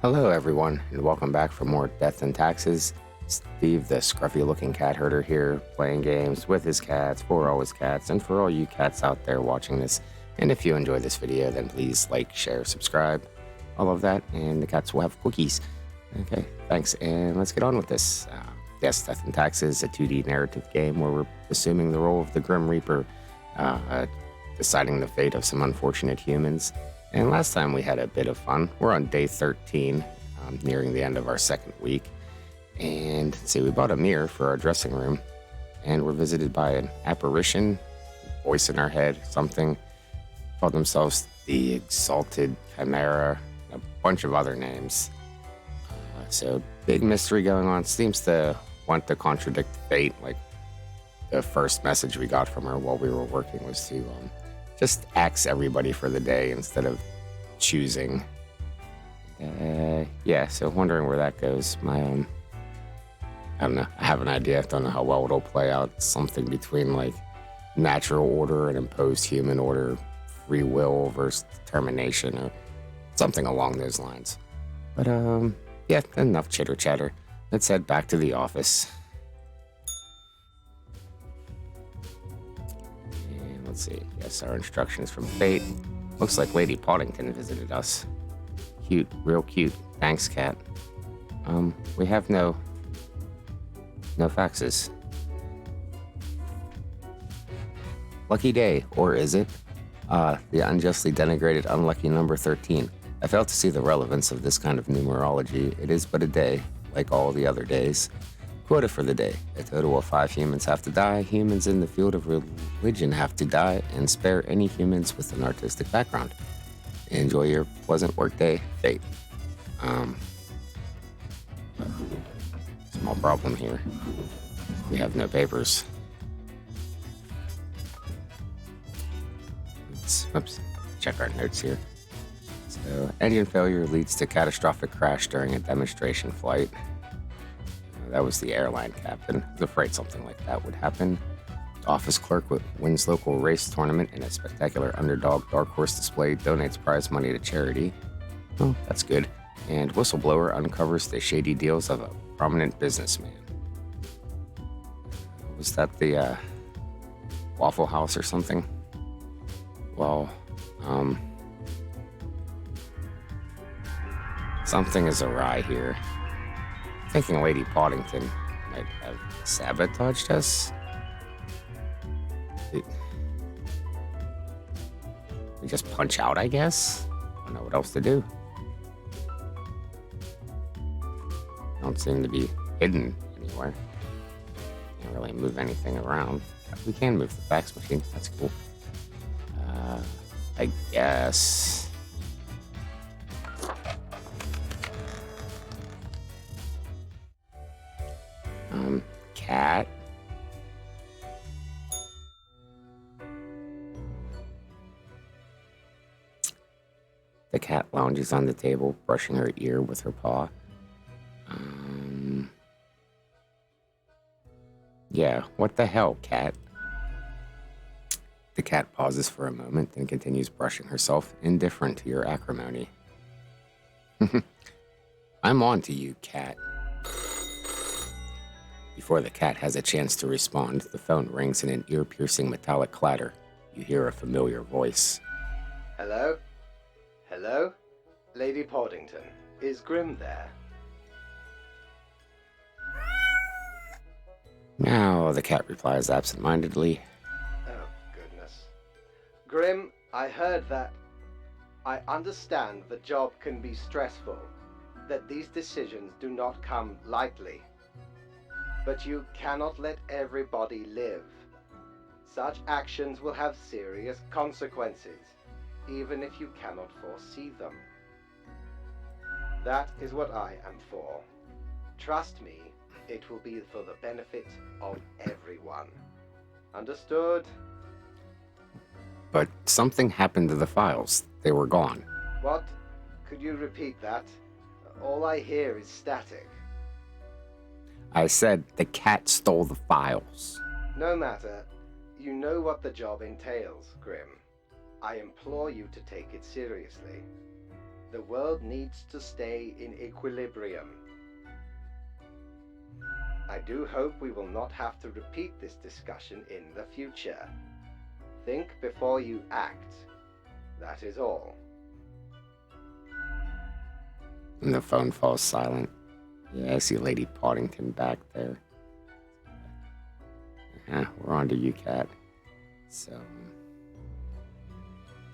Hello, everyone, and welcome back for more Death and Taxes. Steve, the scruffy-looking cat herder here, playing games with his cats, for all his cats, and for all you cats out there watching this. And if you enjoy this video, then please like, share, subscribe, all of that, and the cats will have cookies. Okay, thanks, and let's get on with this. Yes, Death and Taxes, a 2D narrative game where we're assuming the role of the Grim Reaper, deciding the fate of some unfortunate humans. And last time we had a bit of fun. We're on day 13, nearing the end of our second week. And see, we bought a mirror for our dressing room, and we're visited by an apparition, voice in our head, something, called themselves the Exalted Chimera, a bunch of other names. So big mystery going on. Seems to want to contradict fate. Like the first message we got from her while we were working was to just axe everybody for the day instead of choosing. Yeah, so wondering where that goes. I don't know. I have an idea. I don't know how well it'll play out. Something between like natural order and imposed human order, free will versus determination, or something along those lines. But yeah, enough chitter chatter. Let's head back to the office. And let's see. Yes, our instructions from fate. Looks like Lady Poddington visited us. Cute, real cute. Thanks, cat. We have no faxes. Lucky day, or is it? The unjustly denigrated unlucky number 13. I fail to see the relevance of this kind of numerology. It is but a day, like all the other days. Quota for the day. A total of 5 humans have to die. Humans in the field of religion have to die, and spare any humans with an artistic background. Enjoy your pleasant workday, fate. Small problem here. We have no papers. Oops. Check our notes here. So, engine failure leads to catastrophic crash during a demonstration flight. That was the airline captain. I was afraid something like that would happen. Office clerk wins local race tournament in a spectacular underdog dark horse display, donates prize money to charity. Oh, that's good. And whistleblower uncovers the shady deals of a prominent businessman. Was that the Waffle House or something? Well, something is awry here. Thinking Lady Poddington might have sabotaged us. We just punch out, I guess? I don't know what else to do. Don't seem to be hidden anywhere. Can't really move anything around. We can move the fax machine. That's cool. I guess. Cat. The cat lounges on the table, brushing her ear with her paw. Yeah, what the hell, cat? The cat pauses for a moment, then continues brushing herself, indifferent to your acrimony. I'm on to you, cat. Before the cat has a chance to respond, the phone rings in an ear-piercing metallic clatter. You hear a familiar voice. Hello? Hello? Lady Poddington, is Grim there? Meow, the cat replies absent-mindedly. Oh, goodness. Grim, I heard that. I understand the job can be stressful, that these decisions do not come lightly. But you cannot let everybody live. Such actions will have serious consequences, even if you cannot foresee them. That is what I am for. Trust me, it will be for the benefit of everyone. Understood? But something happened to the files. They were gone. What? Could you repeat that? All I hear is static. I said the cat stole the files. No matter. You know what the job entails, Grim. I implore you to take it seriously. The world needs to stay in equilibrium. I do hope we will not have to repeat this discussion in the future. Think before you act. That is all. And the phone falls silent. Yeah, I see Lady Poddington back there. We're on to you, Cat. So,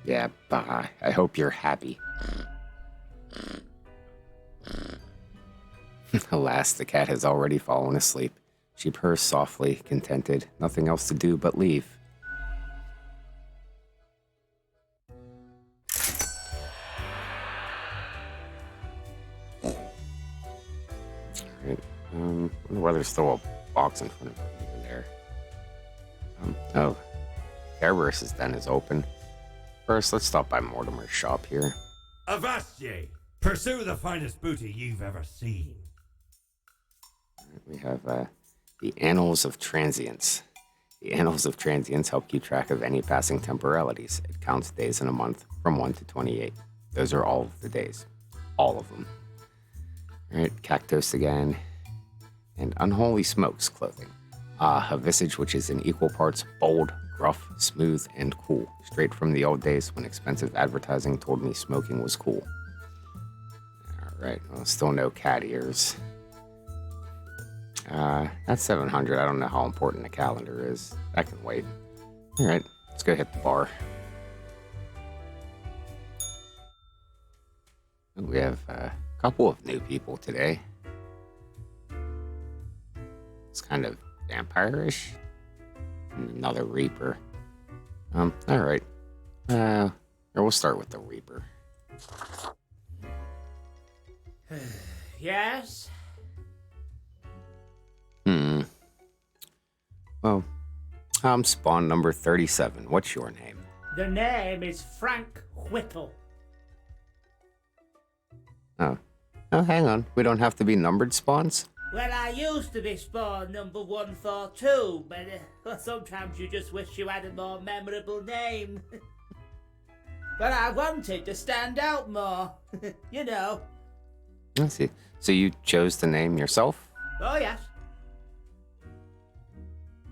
yeah, bye. I hope you're happy. Alas, the cat has already fallen asleep. She purrs softly, contented, nothing else to do but leave. Alright, I wonder whether there's still a box in front of me over there. Oh, Cerberus Den is open. First, let's stop by Mortimer's shop here. Avast ye! Pursue the finest booty you've ever seen. We have the Annals of Transience. The Annals of Transience help keep track of any passing temporalities. It counts days in a month from 1 to 28. Those are all of the days. All of them. Alright, Cactus again. And Unholy Smokes clothing. A visage which is in equal parts bold, gruff, smooth, and cool. Straight from the old days when expensive advertising told me smoking was cool. Alright, well, still no cat ears. That's 700. I don't know how important the calendar is. That can wait. Alright, let's go hit the bar. We have a couple of new people today. It's kind of vampire-ish. And another Reaper. Alright. We'll start with the Reaper. Yes? Well, I'm spawn number 37. What's your name? The name is Frank Whittle. Oh, hang on. We don't have to be numbered spawns? Well, I used to be spawn number 142, but sometimes you just wish you had a more memorable name. But I wanted to stand out more, you know. I see. So you chose the name yourself? Oh, yes.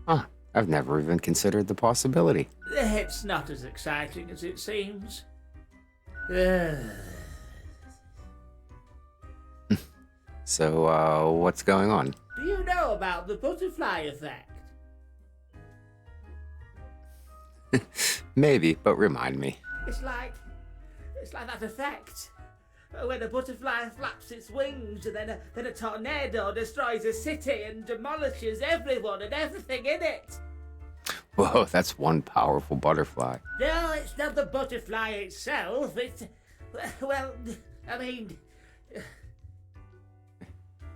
Huh. I've never even considered the possibility. It's not as exciting as it seems. So, what's going on? Do you know about the butterfly effect? Maybe, but remind me. It's like that effect. When a butterfly flaps its wings and then a tornado destroys a city and demolishes everyone and everything in it. Whoa, that's one powerful butterfly. No, it's not the butterfly itself. It's, well, I mean...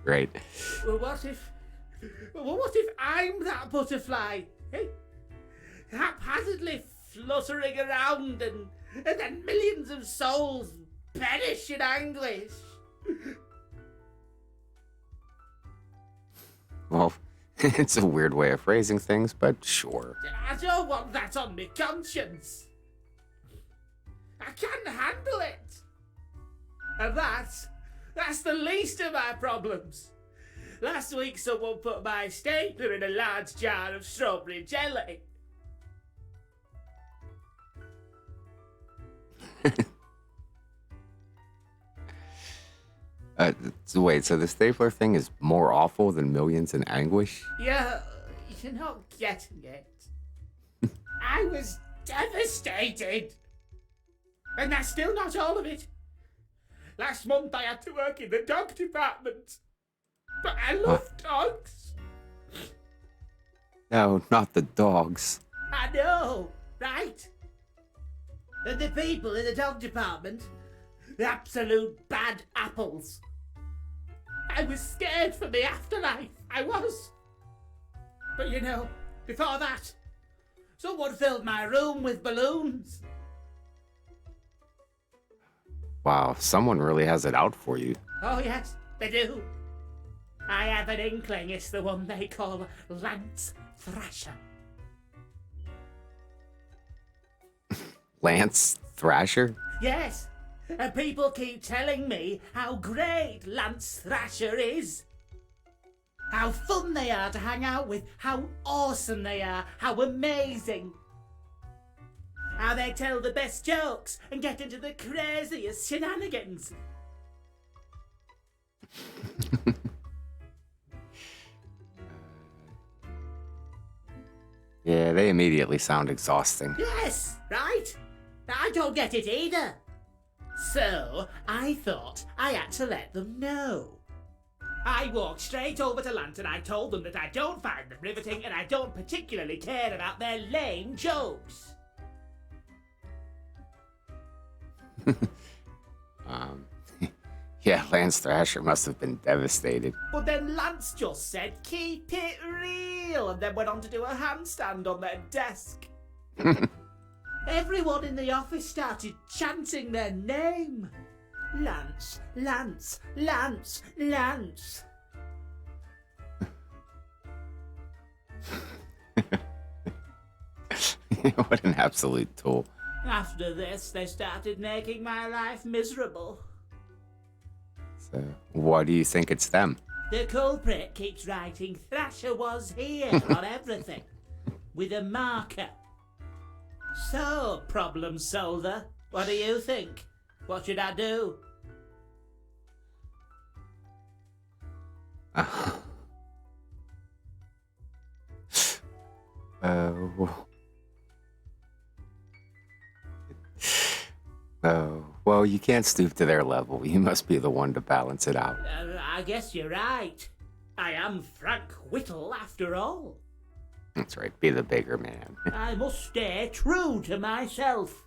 Right. Well, what if I'm that butterfly? Eh? Haphazardly fluttering around and then millions of souls perish in anguish. Well, it's a weird way of phrasing things, but sure. I don't want that on my conscience. I can't handle it. And that's the least of my problems. Last week someone put my stapler in a large jar of strawberry jelly. Wait, so the stapler thing is more awful than millions in anguish? You're not getting it. I was devastated. And that's still not all of it. Last month I had to work in the dog department. But I love dogs. No, not the dogs. I know, right? And the people in the dog department, absolute bad apples. I was scared for the afterlife, I was. But you know, before that, someone filled my room with balloons. Wow, someone really has it out for you. Oh yes, they do. I have an inkling it's the one they call Lance Thrasher. Lance Thrasher? Yes, And people keep telling me how great Lance Thrasher is. How fun they are to hang out with, how awesome they are, how amazing. How they tell the best jokes and get into the craziest shenanigans. Yeah, they immediately sound exhausting. Yes, right? I don't get it either. So, I thought I had to let them know. I walked straight over to Lance and I told them that I don't find them riveting and I don't particularly care about their lame jokes. Yeah, Lance Thrasher must have been devastated. But then Lance just said, keep it real, and then went on to do a handstand on their desk. Everyone in the office started chanting their name. Lance, Lance, Lance, Lance. What an absolute tool. After this, they started making my life miserable. So, what do you think it's them? The culprit keeps writing Thrasher was here on everything, with a marker. So, problem solver, what do you think? What should I do? Well, you can't stoop to their level. You must be the one to balance it out. I guess you're right. I am Frank Whittle after all. That's right, be the bigger man. I must stay true to myself.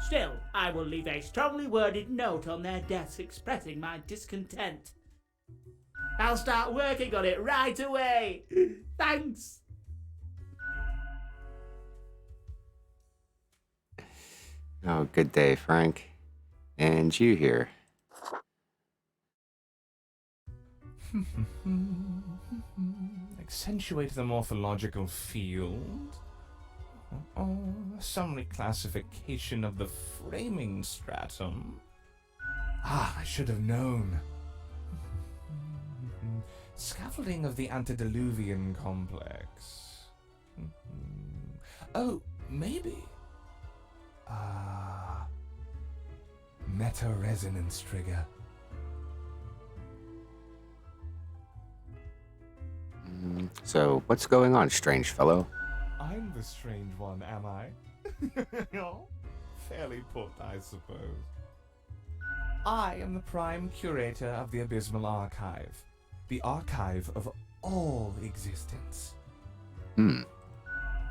Still, I will leave a strongly worded note on their desk expressing my discontent. I'll start working on it right away. Thanks. Oh, good day, Frank. And you here. Accentuate the morphological field. Some reclassification of the framing stratum. I should have known. Scaffolding of the antediluvian complex. Oh, maybe. Meta-resonance trigger. So, what's going on, strange fellow? I'm the strange one, am I? Fairly put, I suppose. I am the prime curator of the Abysmal Archive. The archive of all existence.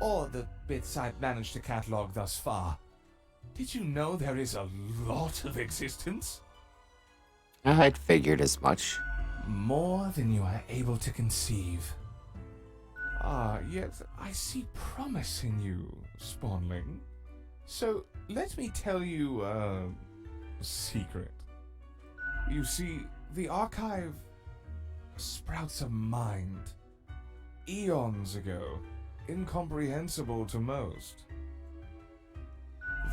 Or the bits I've managed to catalog thus far. Did you know there is a lot of existence? I'd figured as much. More than you are able to conceive. Yet I see promise in you, Spawnling. So let me tell you a secret. You see, the archive sprouts a mind. Eons ago, incomprehensible to most.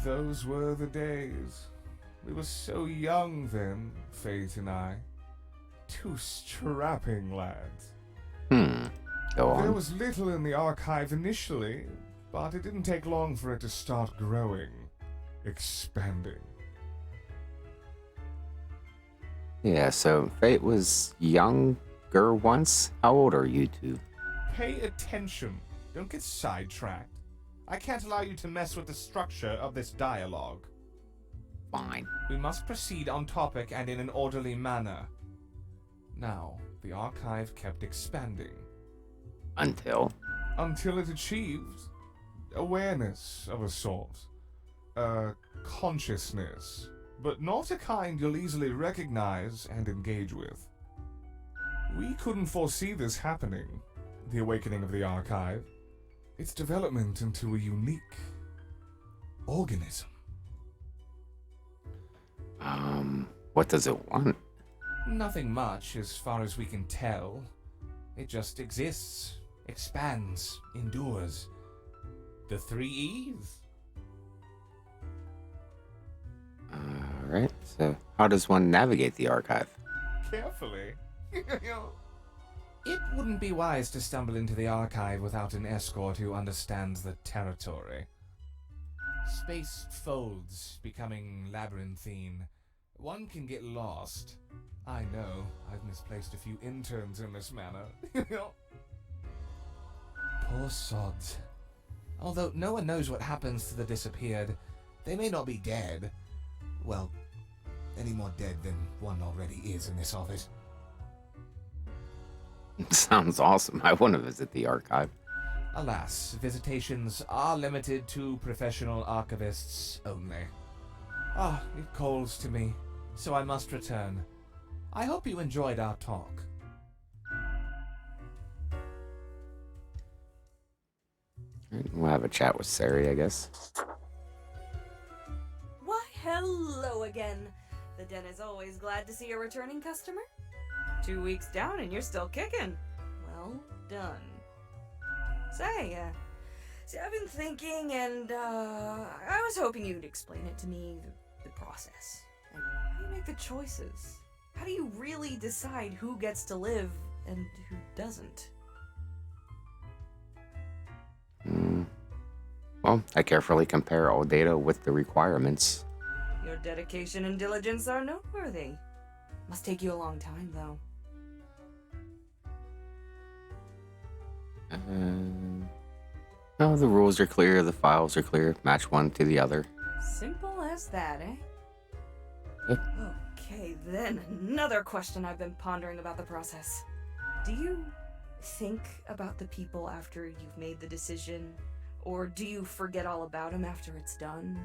Those were the days. We were so young then, Fate and I. Two strapping lads. Go There on. was little in the archive initially, but it didn't take long for it to start growing, expanding. Yeah, so Fate was younger once? How old are you two? Pay attention. Don't get sidetracked. I can't allow you to mess with the structure of this dialogue. Fine. We must proceed on topic and in an orderly manner. Now, the archive kept expanding. Until Until it achieved awareness of a sort. Consciousness. But not a kind you'll easily recognize and engage with. We couldn't foresee this happening, the awakening of the archive. Its development into a unique organism. what does it want? Nothing much, as far as we can tell. It just exists, expands, endures. The 3 E's. Alright, so how does one navigate the archive? Carefully. It wouldn't be wise to stumble into the archive without an escort who understands the territory. Space folds, becoming labyrinthine. One can get lost. I know, I've misplaced a few interns in this manner. Poor sods. Although no one knows what happens to the disappeared, they may not be dead. Well, any more dead than one already is in this office. Sounds awesome. I want to visit the archive. Alas, visitations are limited to professional archivists only. Ah, it calls to me, so I must return. I hope you enjoyed our talk. Alright, we'll have a chat with Sari, I guess. Why, hello again. The Den is always glad to see a returning customer. 2 weeks down and you're still kicking. Well done. Say, I've been thinking and, I was hoping you'd explain it to me, the process. And how do you make the choices? How do you really decide who gets to live and who doesn't? Well, I carefully compare all data with the requirements. Your dedication and diligence are noteworthy. Must take you a long time, though. Oh, the rules are clear, the files are clear. Match one to the other. Simple as that, eh? Yep. Okay, then another question I've been pondering about the process. Do you think about the people after you've made the decision? Or do you forget all about them after it's done?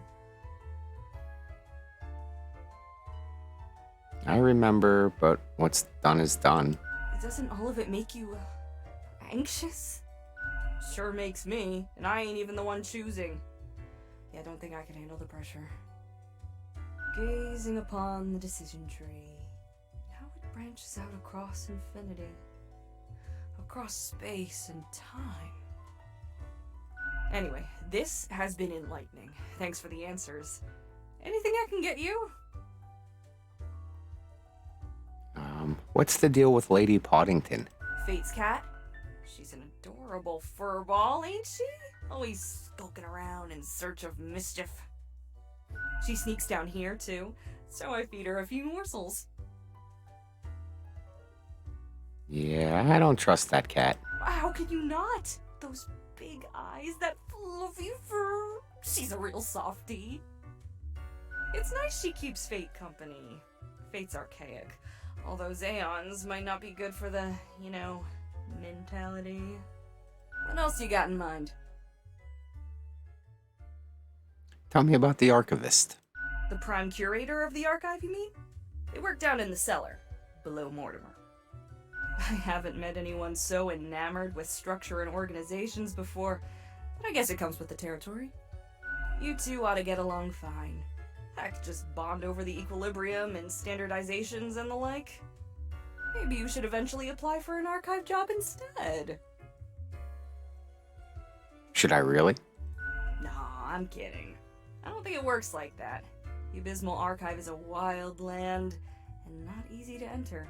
I remember, but what's done is done. Doesn't all of it make you anxious? Sure makes me, and I ain't even the one choosing. Yeah, I don't think I can handle the pressure. Gazing upon the decision tree, how it branches out across infinity, across space and time. Anyway, this has been enlightening. Thanks for the answers. Anything I can get you? What's the deal with Lady Poddington? Fate's cat? She's an adorable furball, ain't she? Always skulking around in search of mischief. She sneaks down here, too, so I feed her a few morsels. Yeah, I don't trust that cat. How can you not? Those big eyes, that fluffy fur. She's a real softie. It's nice she keeps Fate company. Fate's archaic. All those aeons might not be good for the, mentality. What else you got in mind? Tell me about the archivist. The prime curator of the archive, you mean? They work down in the cellar, below Mortimer. I haven't met anyone so enamored with structure and organizations before, but I guess it comes with the territory. You two ought to get along fine. Heck, just bond over the equilibrium and standardizations and the like. Maybe you should eventually apply for an archive job instead. Should I really? Nah, I'm kidding. I don't think it works like that. The Abysmal Archive is a wild land, and not easy to enter.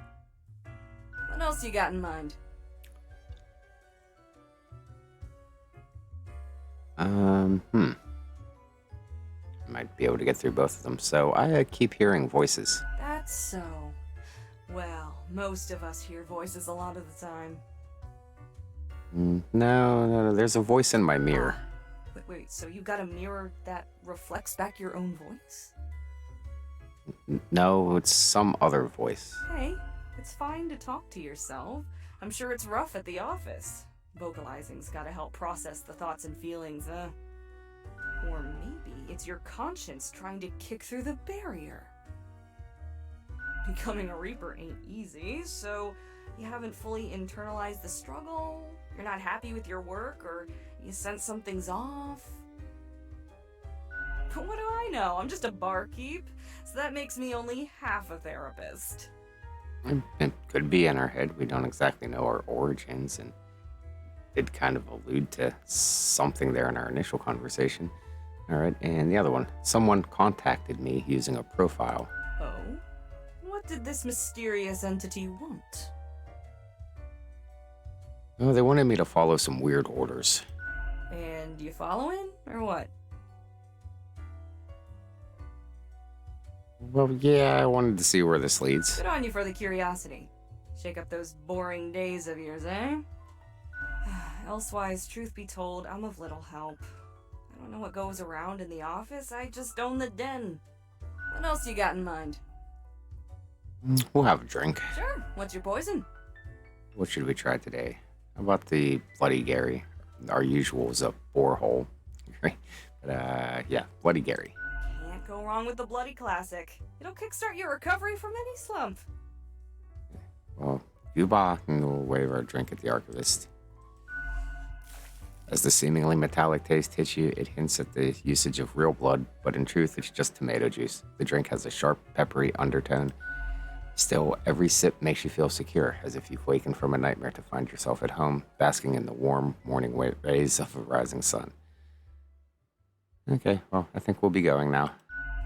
What else you got in mind? Might be able to get through both of them, so I keep hearing voices. That's so. Well, most of us hear voices a lot of the time. No, there's a voice in my mirror. Wait, so you got a mirror that reflects back your own voice? No, it's some other voice. Hey, it's fine to talk to yourself. I'm sure it's rough at the office. Vocalizing's gotta help process the thoughts and feelings, Or maybe it's your conscience trying to kick through the barrier. Becoming a Reaper ain't easy, so you haven't fully internalized the struggle, you're not happy with your work, or you sense something's off. But what do I know? I'm just a barkeep, so that makes me only half a therapist. It could be in our head. We don't exactly know our origins, and did kind of allude to something there in our initial conversation. All right, and the other one. Someone contacted me using a profile. Oh? What did this mysterious entity want? Oh, they wanted me to follow some weird orders. And you following, or what? Well, yeah, I wanted to see where this leads. Good on you for the curiosity. Shake up those boring days of yours, eh? Elsewise, truth be told, I'm of little help. I don't know what goes around in the office, I just own the den. What else you got in mind? We'll have a drink. Sure, what's your poison? What should we try today? How about the Bloody Gary? Our usual is a borehole. But, yeah, Bloody Gary. Can't go wrong with the Bloody Classic. It'll kickstart your recovery from any slump. Well, Yuba, and we'll wave our drink at the archivist. As the seemingly metallic taste hits you, it hints at the usage of real blood, but in truth, it's just tomato juice. The drink has a sharp, peppery undertone. Still, every sip makes you feel secure, as if you've wakened from a nightmare to find yourself at home, basking in the warm morning rays of a rising sun. Okay, well, I think we'll be going now.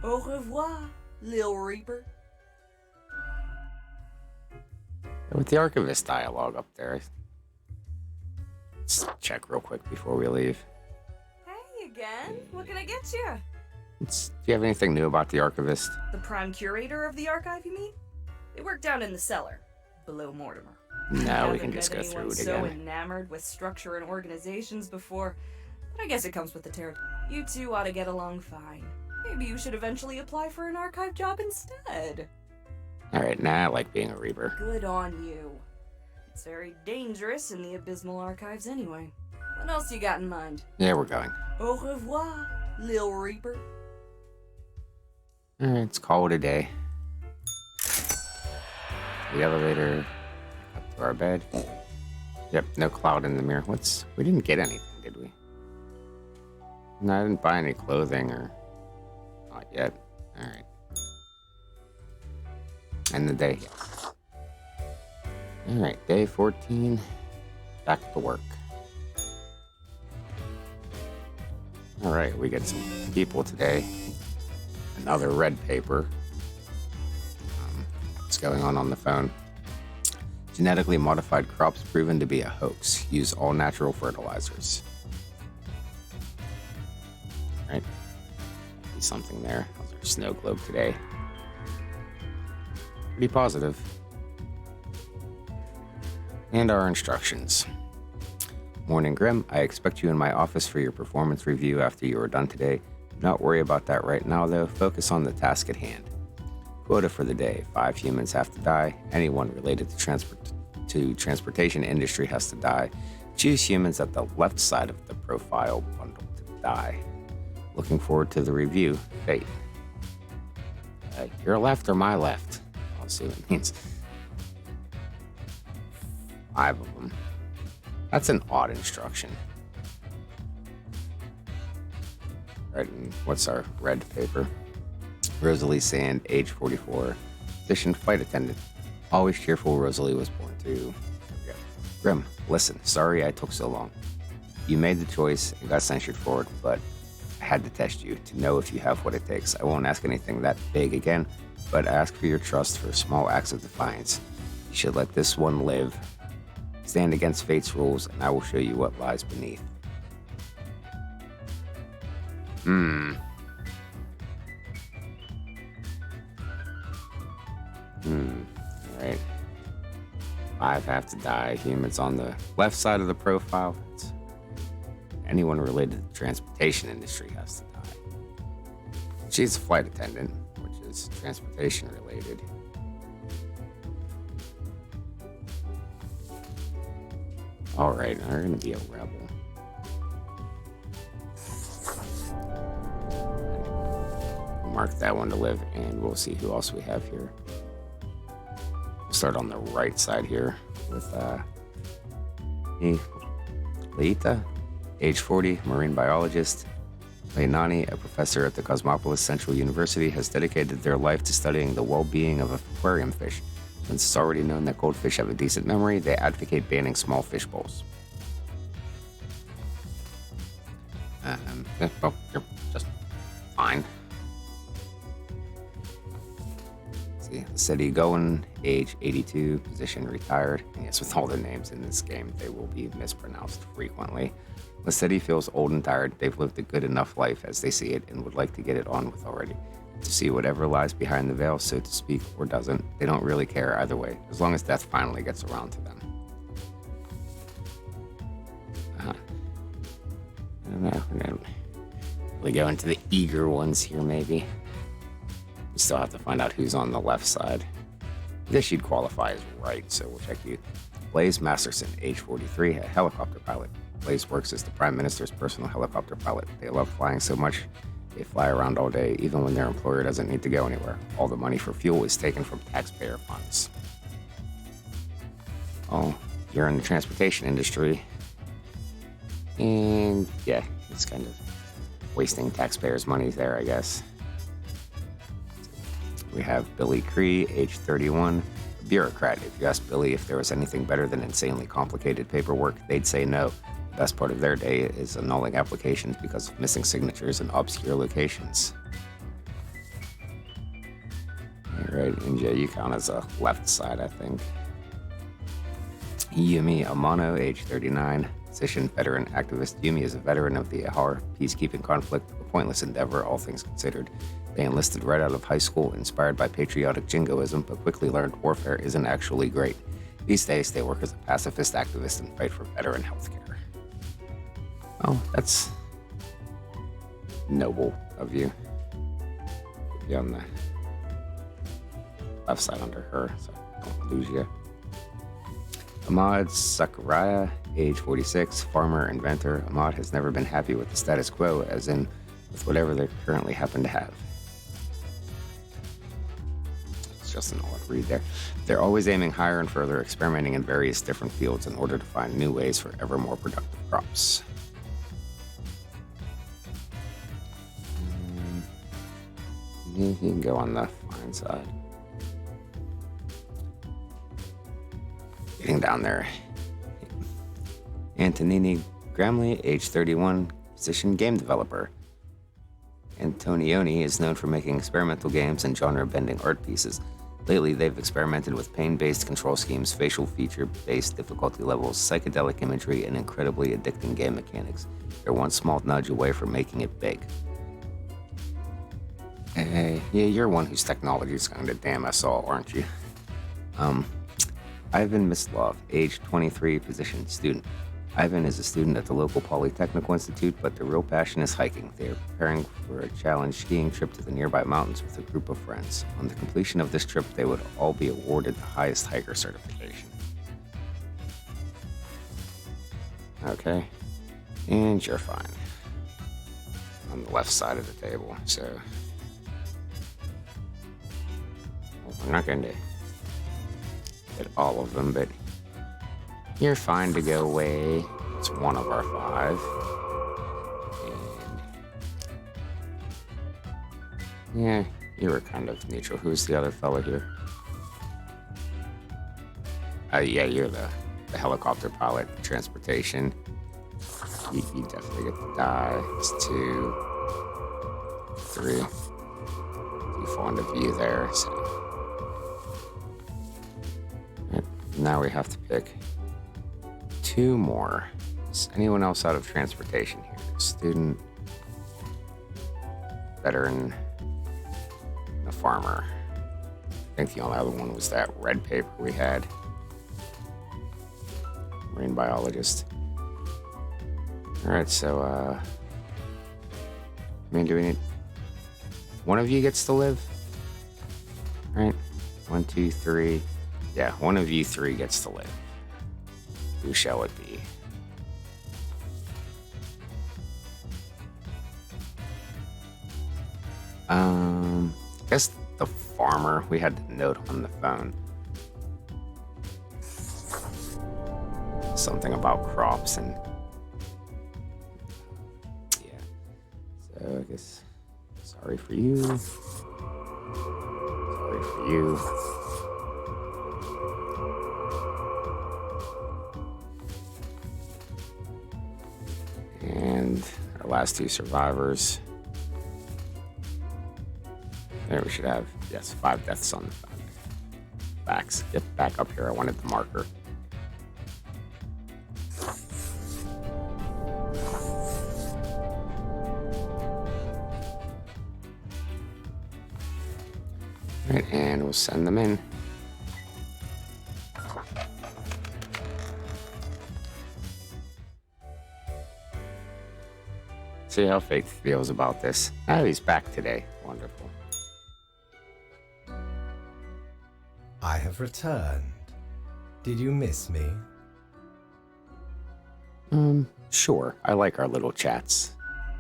Au revoir, Lil Reaper. With the archivist dialogue up there, let's check real quick before we leave. Hey again, what can I get you? Do you have anything new about the archivist? The prime curator of the archive, you mean? They work down in the cellar, below Mortimer. No, we Haven't can just met go through anyone it so again. enamored with structure and organizations before, but I guess it comes with the territory. You two ought to get along fine. Maybe you should eventually apply for an archive job instead. Alright, nah, I like being a Reaper. Good on you. It's very dangerous in the abysmal archives anyway. What else you got in mind? Yeah, we're going. Au revoir, Lil Reaper. Alright, let's call it a day. The elevator, up to our bed. Yep, no cloud in the mirror. We didn't get anything, did we? No, I didn't buy any clothing or... Not yet. Alright. End the day. Alright, day 14. Back to work. Alright, we get some people today. Another red paper. What's going on the phone? Genetically modified crops proven to be a hoax. Use all natural fertilizers. Right? Be something there. How's our snow globe today? Pretty positive. And our instructions. Morning, Grim. I expect you in my office for your performance review after you are done today. Do not worry about that right now, though. Focus on the task at hand. Quota for the day. 5 humans have to die. Anyone related to transportation industry has to die. Choose humans at the left side of the profile bundle to die. Looking forward to the review. Fate. Your left or my left? I'll see what it means. 5 of them. That's an odd instruction. Right, and what's our red paper? Rosalie Sand, age 44. Position flight attendant. Always cheerful, Rosalie was born to. Grim, listen, sorry I took so long. You made the choice and got censured for it, but I had to test you to know if you have what it takes. I won't ask anything that big again, but I ask for your trust for small acts of defiance. You should let this one live. Stand against fate's rules, and I will show you what lies beneath. Alright. 5 have to die. Humans on the left side of the profile. Anyone related to the transportation industry has to die. She's a flight attendant, which is transportation related. Alright, I'm gonna be a rebel. Mark that one to live, and we'll see who else we have here. We'll start on the right side here with Leita, age 40, marine biologist. Leilani, a professor at the Cosmopolis Central University, has dedicated their life to studying the well-being of aquarium fish. Since it's already known that goldfish have a decent memory, they advocate banning small fish bowls. Just Steady Going, age 82, position retired. And yes, with all the names in this game, they will be mispronounced frequently. Steady feels old and tired. They've lived a good enough life as they see it and would like to get it on with already. To see whatever lies behind the veil, so to speak, or doesn't. They don't really care either way, as long as death finally gets around to them. I don't know. We're gonna really go into the eager ones here, maybe. We still have to find out who's on the left side. I guess you'd qualify as right, so we'll check you. Blaze Masterson, age 43, a helicopter pilot. Blaze works as the Prime Minister's personal helicopter pilot. They love flying so much, they fly around all day, even when their employer doesn't need to go anywhere. All the money for fuel is taken from taxpayer funds. Oh, you're in the transportation industry. And yeah, it's kind of wasting taxpayers' money there, I guess. We have Billy Cree, age 31, a bureaucrat. If you ask Billy if there was anything better than insanely complicated paperwork, they'd say no. The best part of their day is annulling applications because of missing signatures in obscure locations. All right, NJ, you count as a left side, I think. Yumi Amano, age 39, position veteran activist. Yumi is a veteran of the Ahar peacekeeping conflict, a pointless endeavor, all things considered. They enlisted right out of high school, inspired by patriotic jingoism, but quickly learned warfare isn't actually great. These days, they work as a pacifist activist and fight for veteran healthcare. Oh, that's noble of you. Be on the left side under her, so I don't lose you. Ahmad Sakurai, age 46, farmer, inventor. Ahmad has never been happy with the status quo, as in with whatever they currently happen to have. It's just an odd read there. They're always aiming higher and further, experimenting in various different fields in order to find new ways for ever more productive crops. You can go on the fine side. Getting down there. Antonini Gramley, age 31, position game developer. Antonioni is known for making experimental games and genre-bending art pieces. Lately, they've experimented with pain-based control schemes, facial feature-based difficulty levels, psychedelic imagery, and incredibly addicting game mechanics. They're one small nudge away from making it big. Hey, yeah, you're one whose technology is going to damn us all, aren't you? Ivan Mislov, age 23, position student. Ivan is a student at the local Polytechnical Institute, but their real passion is hiking. They are preparing for a challenge skiing trip to the nearby mountains with a group of friends. On the completion of this trip, they would all be awarded the highest hiker certification. Okay, and you're fine. On the left side of the table, so... We're not going to get all of them, but you're fine to go away. It's one of our 5. And yeah, you were kind of neutral. Who's the other fellow here? Yeah, you're the helicopter pilot, transportation. You definitely get to die. It's 2, 3. Too fond of you there, so... Now we have to pick 2 more. Is anyone else out of transportation here? Student, veteran, and a farmer. I think the only other one was that red paper we had. Marine biologist. Alright, so, I mean, do we need... One of you gets to live? Alright, 1, 2, 3... Yeah, one of you 3 gets to live. Who shall it be? I guess the farmer. We had the note on the phone. Something about crops and... Yeah. So I guess... Sorry for you. Sorry for you. And our last 2 survivors. There we should have, yes, 5 deaths on the phone. artifacts. Get back up here. I wanted the marker. All right, and we'll send them in. See how Faith feels about this. Oh, he's back today. Wonderful. I have returned. Did you miss me? Sure. I like our little chats.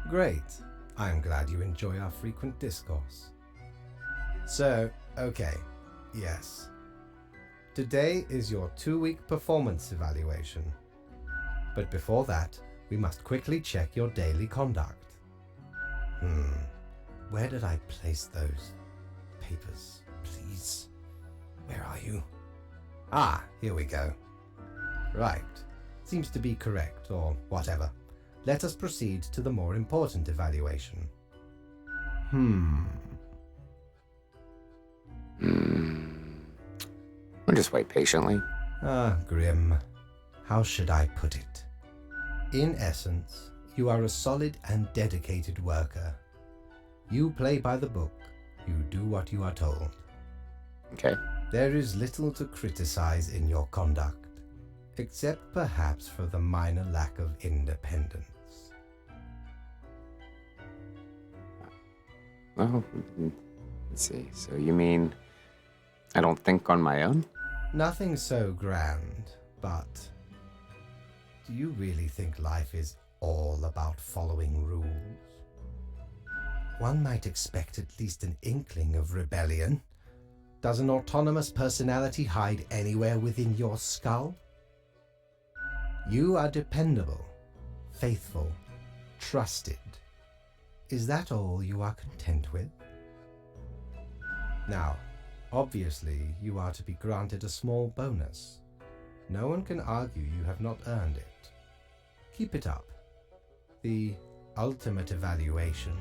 Great. I'm glad you enjoy our frequent discourse. So, okay, yes. Today is your 2-week performance evaluation. But before that, we must quickly check your daily conduct. Where did I place those papers, please? Where are you? Ah, here we go. Right. Seems to be correct, or whatever. Let us proceed to the more important evaluation. We'll just wait patiently. Ah, Grim. How should I put it? In essence, you are a solid and dedicated worker. You play by the book. You do what you are told. Okay. There is little to criticize in your conduct, except perhaps for the minor lack of independence. Well, let's see. So you mean I don't think on my own? Nothing so grand, but do you really think life is all about following rules? One might expect at least an inkling of rebellion. Does an autonomous personality hide anywhere within your skull? You are dependable, faithful, trusted. Is that all you are content with? Now, obviously, you are to be granted a small bonus. No one can argue you have not earned it. Keep it up. The ultimate evaluation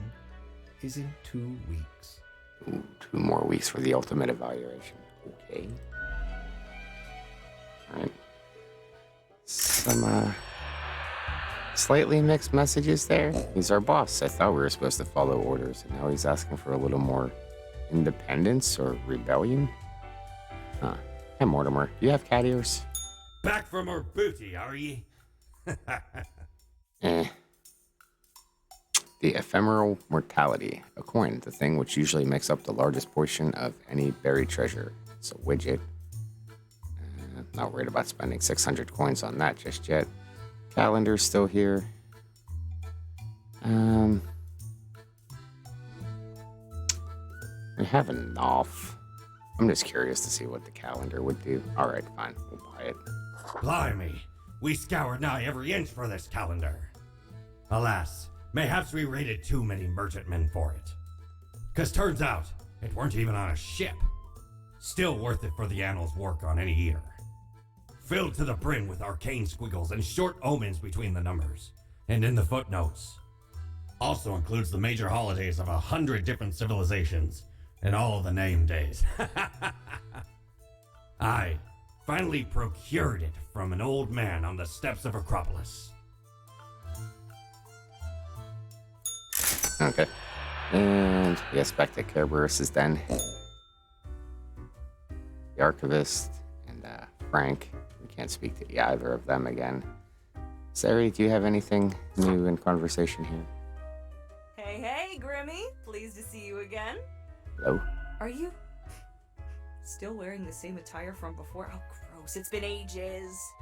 is in 2 weeks. Ooh, 2 more weeks for the ultimate evaluation. Okay. Alright. Some, slightly mixed messages there. He's our boss. I thought we were supposed to follow orders, and now he's asking for a little more independence or rebellion? Huh. Hey, Mortimer, do you have cat ears? Back for more booty, are ye? The ephemeral mortality, a coin, the thing which usually makes up the largest portion of any buried treasure. It's a widget. Not worried about spending 600 coins on that just yet. Calendar's still here. We have enough. I'm just curious to see what the calendar would do. Alright, fine. We'll buy it. Blimey, we scoured nigh every inch for this calendar. Alas, mayhaps we raided too many merchantmen for it. 'Cause turns out, it weren't even on a ship. Still worth it for the annals' work on any year. Filled to the brim with arcane squiggles and short omens between the numbers, and in the footnotes. Also includes the major holidays of 100 different civilizations, and all the name days. I finally procured it from an old man on the steps of Acropolis. Okay. And yes, back to Cerberus Den. The Archivist and Frank. We can't speak to either of them again. Sari, do you have anything new in conversation here? Hey, Grimmy. Pleased to see you again. Hello? Are you still wearing the same attire from before? Oh, gross. It's been ages.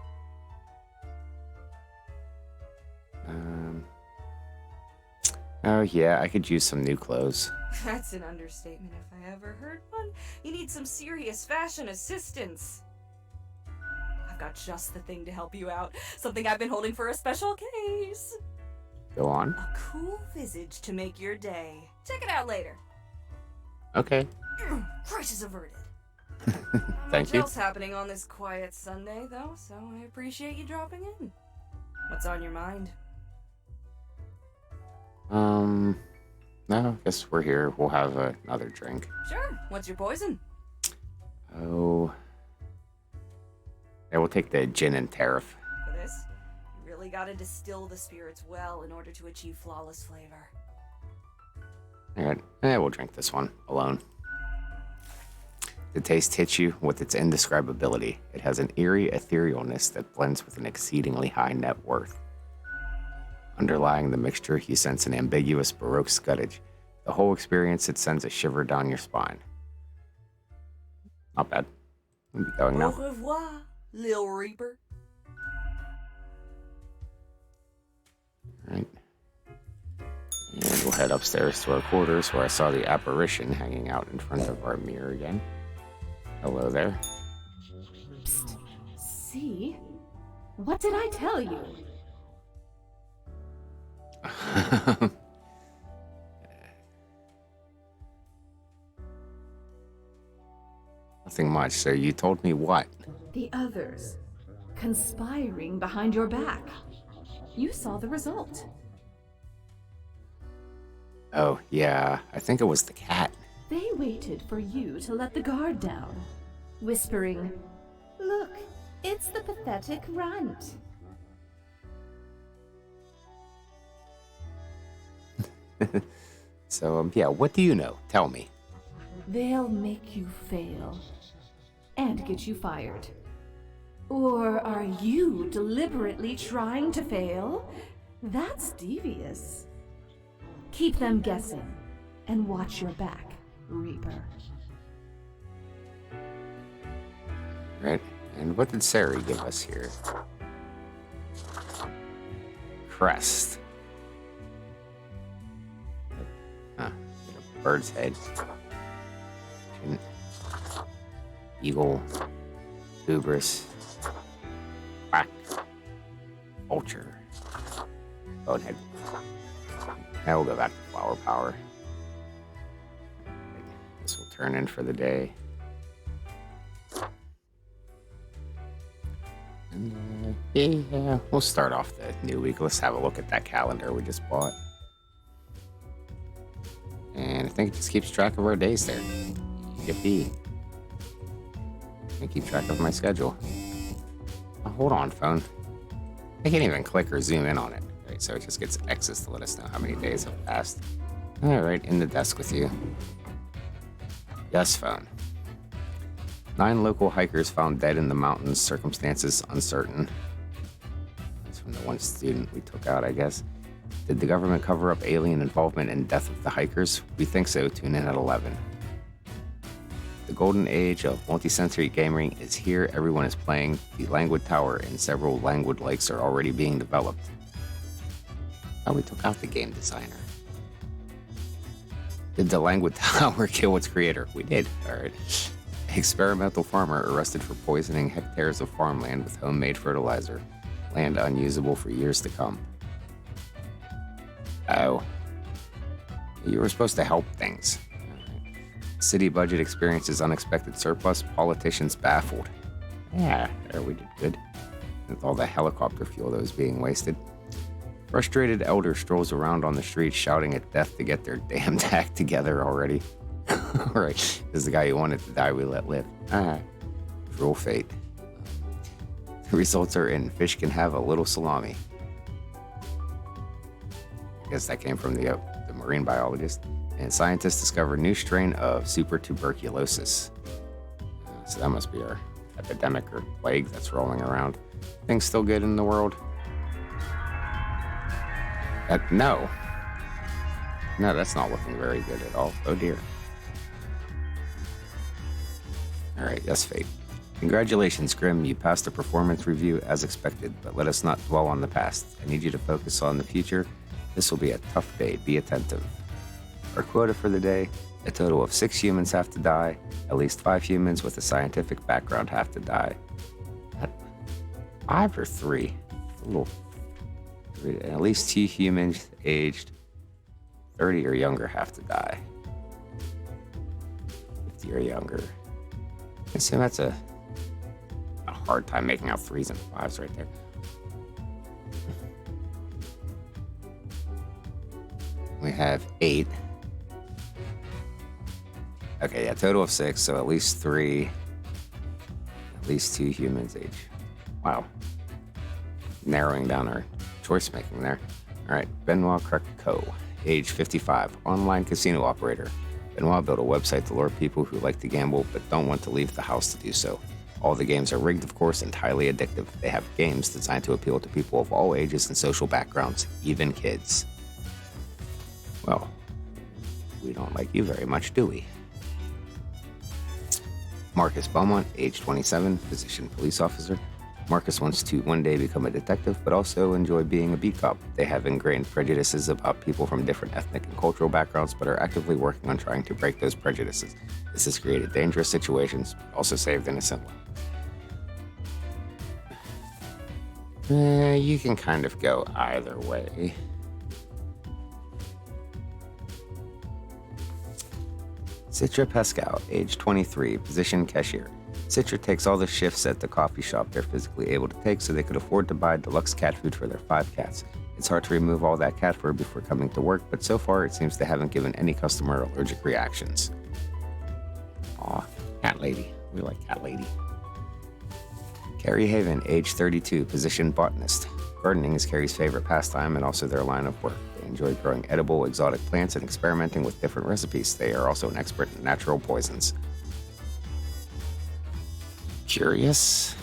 Oh yeah, I could use some new clothes. That's an understatement if I ever heard one. You need some serious fashion assistance. I've got just the thing to help you out. Something I've been holding for a special case. Go on. A cool visage to make your day. Check it out later. Okay. Crisis averted. Thank Not much you. else happening on this quiet Sunday, though, so I appreciate you dropping in. What's on your mind? No, I guess we're here. We'll have another drink. Sure. What's your poison? Oh, Yeah, we'll take the gin and tariff. For this, you really gotta distill the spirits well in order to achieve flawless flavor. All right, we'll drink this one alone. The taste hits you with its indescribability. It has an eerie etherealness that blends with an exceedingly high net worth. Underlying the mixture, you sense an ambiguous Baroque scuttage. The whole experience, it sends a shiver down your spine. Not bad. We'll be going now. Au revoir, Lil Reaper. All right. And we'll head upstairs to our quarters where I saw the apparition hanging out in front of our mirror again. Hello there. Psst. See? What did I tell you? Nothing much. So you told me what? The others. Conspiring behind your back. You saw the result. Oh, yeah. I think it was the cat. They waited for you to let the guard down, whispering, "Look, it's the pathetic runt." So, yeah, what do you know? Tell me. They'll make you fail and get you fired. Or are you deliberately trying to fail? That's devious. Keep them guessing and watch your back, Reaper. Right. And what did Sari give us here? Crest. Huh. A bird's head. Eagle. Hubris. Quack. Vulture. Bonehead. Now we'll go back to flower power. This will turn in for the day. And yeah, we'll start off the new week. Let's have a look at that calendar we just bought. And I think it just keeps track of our days there. Yippee. I keep track of my schedule. Oh, hold on, phone. I can't even click or zoom in on it. Right, so it just gets X's to let us know how many days have passed. All right, in the desk with you. Yes, phone. 9 local hikers found dead in the mountains, circumstances uncertain. That's from the one student we took out, I guess. Did the government cover up alien involvement in death of the hikers? We think so. Tune in at 11. The golden age of multi-sensory gaming is here. Everyone is playing. The Languid Tower and several Languid Lakes are already being developed. Oh, we took out the game designer. Did the Languid Tower kill its creator? We did. All right. Experimental farmer arrested for poisoning hectares of farmland with homemade fertilizer. Land unusable for years to come. Oh. You were supposed to help things. City budget experiences unexpected surplus. Politicians baffled. Yeah, there we did good. With all the helicopter fuel that was being wasted. Frustrated elder strolls around on the street shouting at death to get their damned act together already. Alright, this is the guy who wanted to die we let live. Cruel fate. The results are in. Fish can have a little salami. I guess that came from the marine biologist. And scientists discover new strain of super tuberculosis. So that must be our epidemic or plague that's rolling around. Things still good in the world? No. No, that's not looking very good at all. Oh dear. Alright, yes, fate. Congratulations, Grim. You passed the performance review as expected, but let us not dwell on the past. I need you to focus on the future. This will be a tough day. Be attentive. Our quota for the day, a total of 6 humans have to die. At least 5 humans with a scientific background have to die. 5 or 3? A little. At least 2 humans aged 30 or younger have to die. 50 or younger. I assume that's a hard time making out 3s and 5s right there. We have 8. Okay, yeah, total of 6, so at least 3. At least 2 humans age Wow. Narrowing down our choice making there. All right, Benoit Creco, age 55, online casino operator. Benoit built a website to lure people who like to gamble but don't want to leave the house to do so. All the games are rigged, of course, and highly addictive. They have games designed to appeal to people of all ages and social backgrounds, even kids. Well, we don't like you very much, do we? Marcus Beaumont, age 27, position police officer. Marcus wants to one day become a detective, but also enjoy being a beat cop. They have ingrained prejudices about people from different ethnic and cultural backgrounds, but are actively working on trying to break those prejudices. This has created dangerous situations, but also saved innocent lives. You can kind of go either way. Citra Pascal, age 23, position cashier. Citra takes all the shifts at the coffee shop they're physically able to take so they could afford to buy deluxe cat food for their 5 cats. It's hard to remove all that cat fur before coming to work, but so far it seems they haven't given any customer allergic reactions. Aw, cat lady. We like cat lady. Carrie Haven, age 32, position botanist. Gardening is Carrie's favorite pastime and also their line of work. They enjoy growing edible, exotic plants and experimenting with different recipes. They are also an expert in natural poisons. Curious.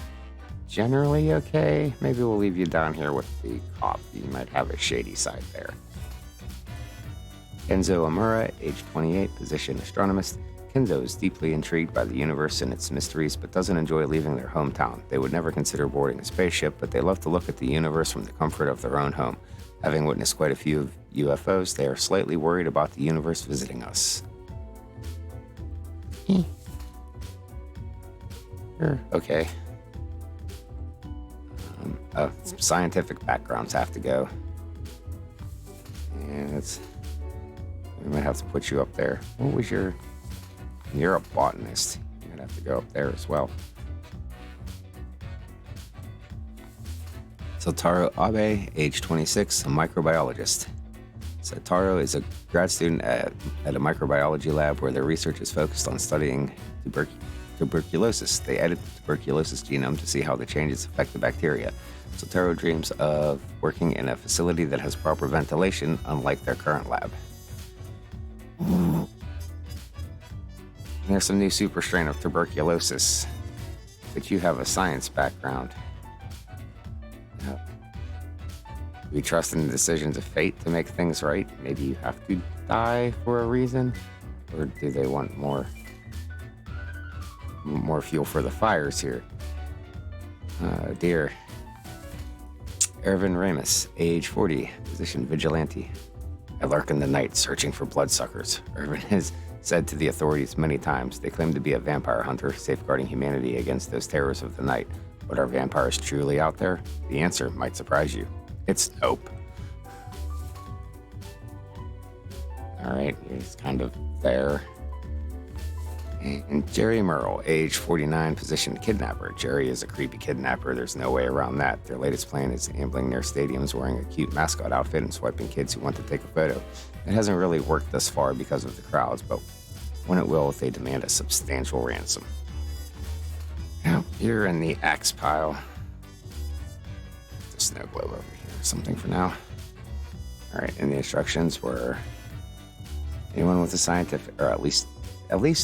Generally okay. Maybe we'll leave you down here with the cop. You might have a shady side there. Kenzo Amura, age 28, position astronomist. Kenzo is deeply intrigued by the universe and its mysteries, but doesn't enjoy leaving their hometown. They would never consider boarding a spaceship, but they love to look at the universe from the comfort of their own home. Having witnessed quite a few UFOs, they are slightly worried about the universe visiting us. Sure, okay. Scientific backgrounds have to go. And we might have to put you up there. What was your... You're a botanist. You might have to go up there as well. Sotaro Abe, age 26, a microbiologist. Sotaro is a grad student at a microbiology lab where their research is focused on studying tuberculosis. They edit the tuberculosis genome to see how the changes affect the bacteria. Sotaro dreams of working in a facility that has proper ventilation, unlike their current lab. There's some new super strain of tuberculosis, but you have a science background. We trust in the decisions of fate to make things right. Maybe you have to die for a reason, or do they want more fuel for the fires here? Dear. Ervin Ramus, age 40, position vigilante. I lurk in the night searching for bloodsuckers. Ervin has said to the authorities many times they claim to be a vampire hunter, safeguarding humanity against those terrors of the night. But are vampires truly out there? The answer might surprise you. It's nope. Alright, he's kind of there. And Jerry Merle, age 49, position kidnapper. Jerry is a creepy kidnapper. There's no way around that. Their latest plan is ambling near stadiums wearing a cute mascot outfit and swiping kids who want to take a photo. It hasn't really worked thus far because of the crowds, but when it will if they demand a substantial ransom. Now, you're in the axe pile. The snow globe over here. Something for now. Alright, and the instructions were anyone with a scientific, or at least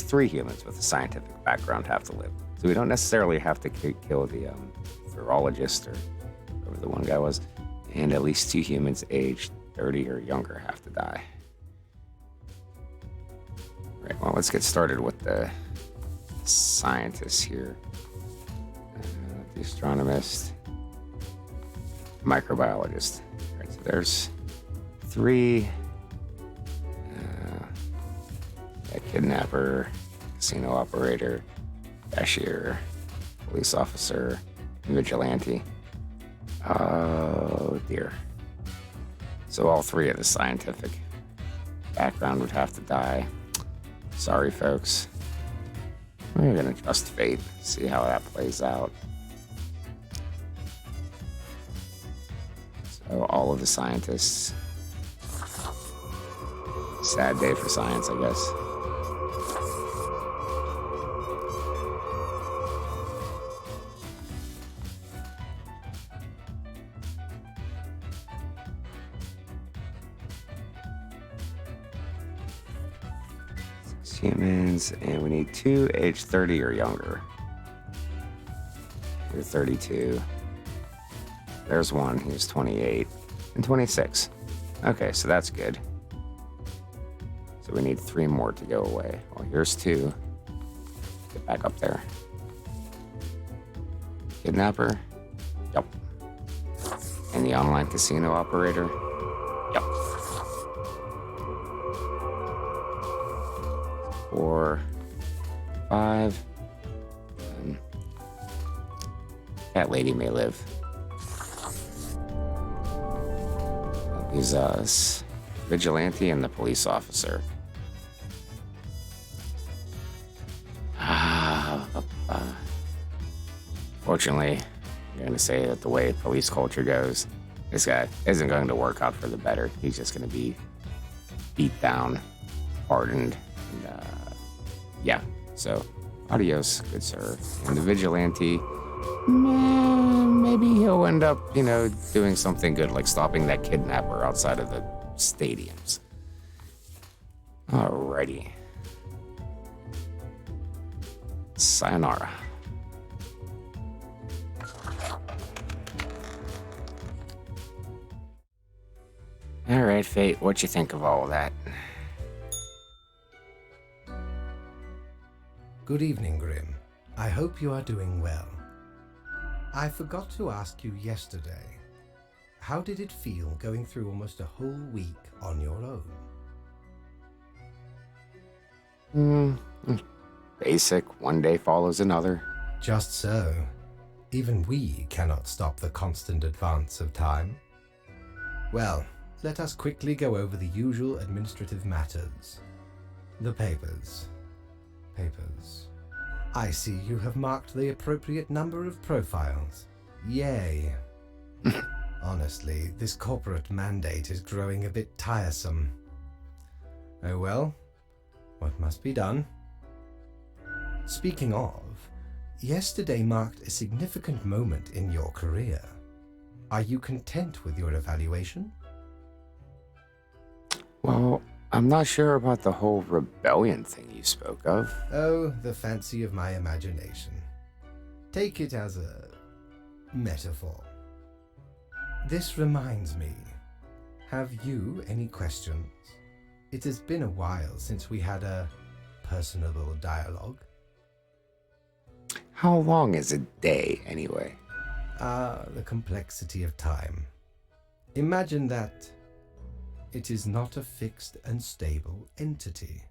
3 humans with a scientific background have to live. So we don't necessarily have to kill the virologist or whoever the one guy was. And at least 2 humans aged 30 or younger have to die. Right, well, let's get started with the scientists here. The astronomist, microbiologist. All right, so there's 3. Kidnapper, casino operator, cashier, police officer, vigilante. Oh dear. So all 3 of the scientific background would have to die. Sorry, folks. We're gonna trust fate, see how that plays out. So all of the scientists. Sad day for science, I guess. Humans, and we need 2 age 30 or younger. You're 32. There's one, he's 28 and 26. Okay, so that's good. So we need 3 more to go away. Well, here's 2. Get back up there. Kidnapper? Yep. And the online casino operator? Yep. 4, 5. That lady may live. He's us. Vigilante and the police officer. Fortunately, I'm going to say that the way police culture goes, this guy isn't going to work out for the better. He's just going to be beat down, hardened, and yeah. So, adios, good sir. And the vigilante, maybe he'll end up, doing something good, like stopping that kidnapper outside of the stadiums. Alrighty. Sayonara. Alright, Fate, what you think of all that? Good evening, Grim. I hope you are doing well. I forgot to ask you yesterday. How did it feel going through almost a whole week on your own? Basic, one day follows another. Just so. Even we cannot stop the constant advance of time. Well, let us quickly go over the usual administrative matters. The papers. I see you have marked the appropriate number of profiles. Yay. Honestly, this corporate mandate is growing a bit tiresome. Oh well, what must be done? Speaking of, yesterday marked a significant moment in your career. Are you content with your evaluation? Well, I'm not sure about the whole rebellion thing you spoke of. Oh, the fancy of my imagination. Take it as a metaphor. This reminds me, have you any questions? It has been a while since we had a personable dialogue. How long is a day, anyway? The complexity of time. Imagine that it is not a fixed and stable entity.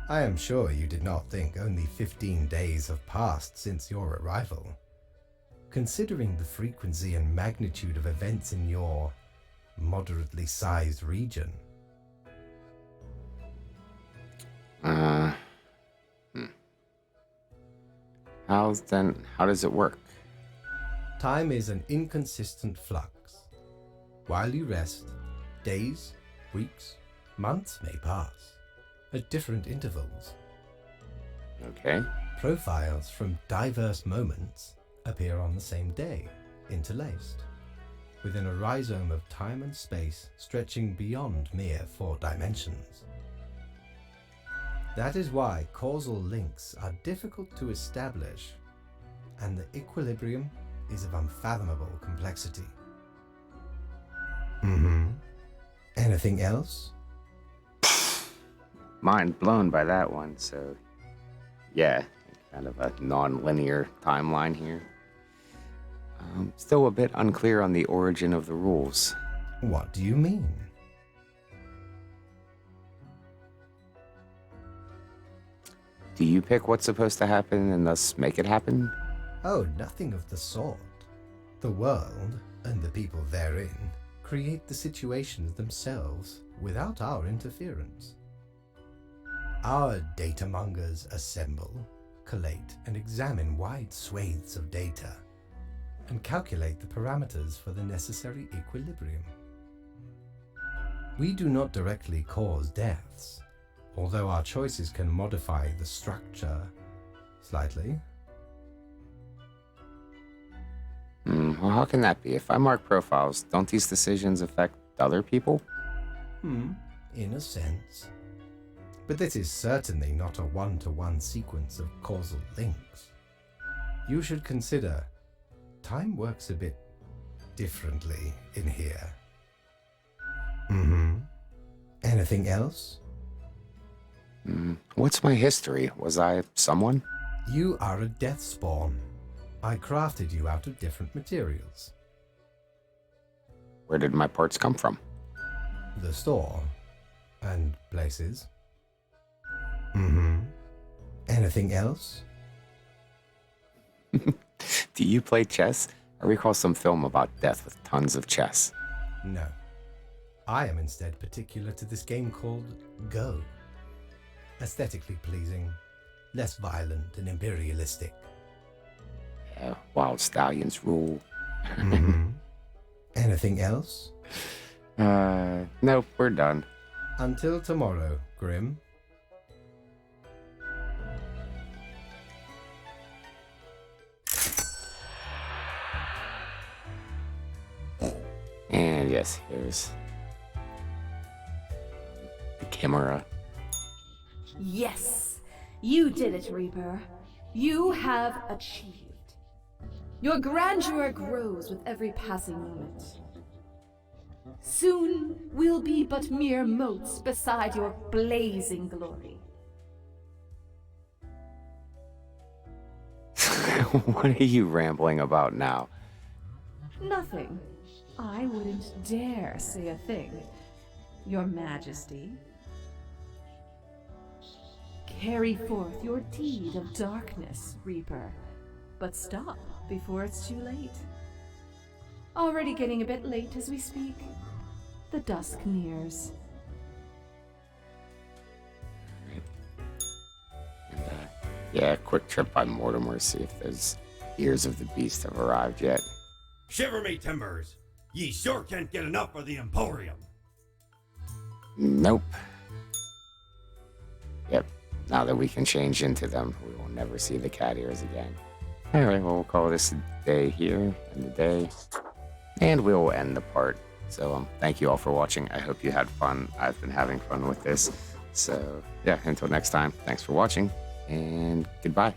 I am sure you did not think only 15 days have passed since your arrival. Considering the frequency and magnitude of events in your moderately sized region. How does it work? Time is an inconsistent flux. While you rest, days, weeks, months may pass, at different intervals. Okay. Profiles from diverse moments appear on the same day, interlaced, within a rhizome of time and space stretching beyond mere 4 dimensions. That is why causal links are difficult to establish, and the equilibrium is of unfathomable complexity. Anything else? Mind blown by that one, so yeah, kind of a non-linear timeline here. Still a bit unclear on the origin of the rules. What do you mean? Do you pick what's supposed to happen and thus make it happen? Oh, nothing of the sort. The world, and the people therein, create the situations themselves without our interference. Our datamongers assemble, collate, and examine wide swathes of data, and calculate the parameters for the necessary equilibrium. We do not directly cause deaths, although our choices can modify the structure slightly. Well, how can that be? If I mark profiles, don't these decisions affect other people? In a sense. But this is certainly not a one-to-one sequence of causal links. You should consider time works a bit differently in here. Anything else? What's my history? Was I someone? You are a death spawn. I crafted you out of different materials. Where did my parts come from? The store. And places. Anything else? Do you play chess? I recall some film about death with tons of chess. No. I am instead particular to this game called Go. Aesthetically pleasing, less violent and imperialistic. Yeah, wild stallions rule. Anything else? Nope, we're done. Until tomorrow, Grim. And yes, here's the camera. Yes, you did it, Reaper. You have achieved. Your grandeur grows with every passing moment. Soon we'll be but mere motes beside your blazing glory. What are you rambling about now? Nothing. I wouldn't dare say a thing, Your Majesty. Carry forth your deed of darkness, Reaper, but stop before it's too late. Already getting a bit late as we speak. The dusk nears. Yeah, quick trip by Mortimer, see if those ears of the beast have arrived yet. Shiver me timbers! Ye sure can't get enough of the Emporium. Nope. Yep, now that we can change into them, we will never see the cat ears again. Alright, well, we'll call this a day here, and the day, and we will end the part. So, thank you all for watching. I hope you had fun. I've been having fun with this. So, yeah, until next time, thanks for watching, and goodbye.